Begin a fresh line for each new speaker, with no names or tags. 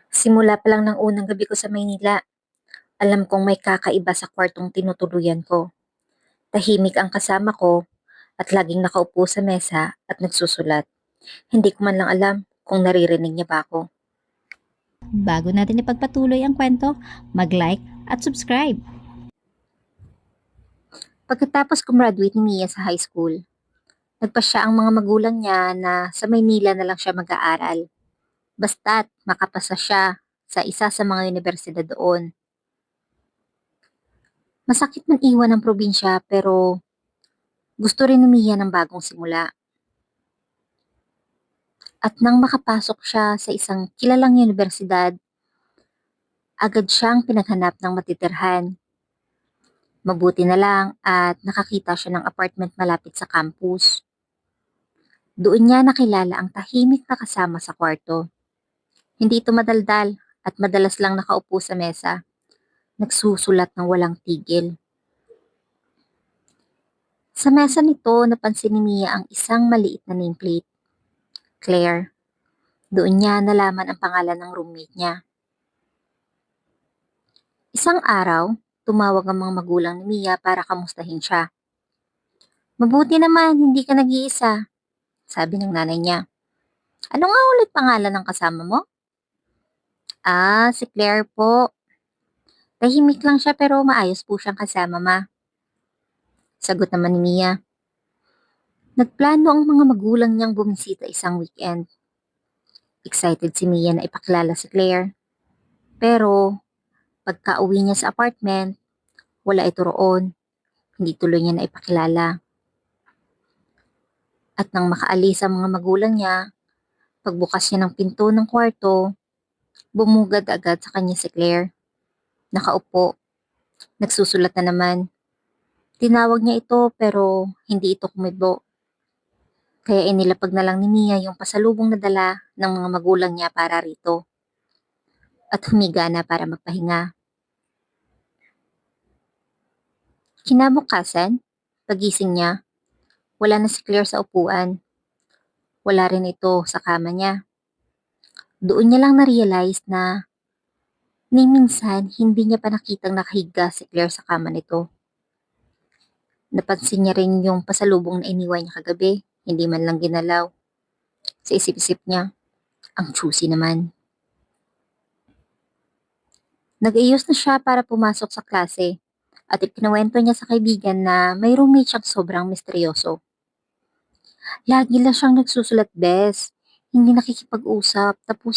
Simula pa lang ng unang gabi ko sa Maynila, alam kong may kakaiba sa kwartong tinutuluyan ko. Tahimik ang kasama ko at laging nakaupo sa mesa at nagsusulat. Hindi ko man lang alam kung naririnig niya ba ako.
Bago natin ipagpatuloy ang kwento, mag-like at subscribe.
Pagkatapos gumraduate ni Mia sa high school, nagpasya ang mga magulang niya na sa Maynila na lang siya mag-aaral. Basta't makapasa siya sa isa sa mga universidad doon. Masakit man iwan ng probinsya pero gusto rin ni Mia ng bagong simula. At nang makapasok siya sa isang kilalang universidad, agad siyang pinaghanap ng matitirhan. Mabuti na lang at nakakita siya ng apartment malapit sa campus. Doon niya nakilala ang tahimik na kasama sa kwarto. Hindi ito madaldal at madalas lang nakaupo sa mesa, nagsusulat ng walang tigil. Sa mesa nito, napansin ni Mia ang isang maliit na nameplate, Claire. Doon niya nalaman ang pangalan ng roommate niya. Isang araw, tumawag ang mga magulang ni Mia para kamustahin siya. Mabuti naman, hindi ka nag-iisa, sabi ng nanay niya. Ano nga ulit pangalan ng kasama mo? Ah, si Claire po. Tahimik lang siya pero maayos po siyang kasama, ma. Sagot naman ni Mia. Nagplano ang mga magulang niyang bumisita isang weekend. Excited si Mia na ipakilala si Claire. Pero pagka-uwi niya sa apartment, wala ito roon. Hindi tuloy niya na ipakilala. At nang makaalis ang mga magulang niya, pagbukas niya ng pinto ng kwarto, bumugad agad sa kanya si Claire. Nakaupo, nagsusulat na naman. Tinawag niya ito pero hindi ito kumibo. Kaya inilapag na lang ni Mia yung pasalubong na dala ng mga magulang niya para rito. At humiga na para magpahinga. Kinabukasan, pagising niya, wala na si Claire sa upuan. Wala rin ito sa kama niya. Doon niya lang na-realize na ni minsan hindi niya pa nakitang nakahiga si Claire sa kama nito. Napansin niya rin yung pasalubong na iniwan niya kagabi, hindi man lang ginalaw. Sa isip-isip niya, ang choosy naman. Nag-ayos na siya para pumasok sa klase at ikinuwento niya sa kaibigan na may roommate siyang sobrang misteryoso. Lagi lang siyang nagsusulat, bes. Hindi nakikipag-usap, tapos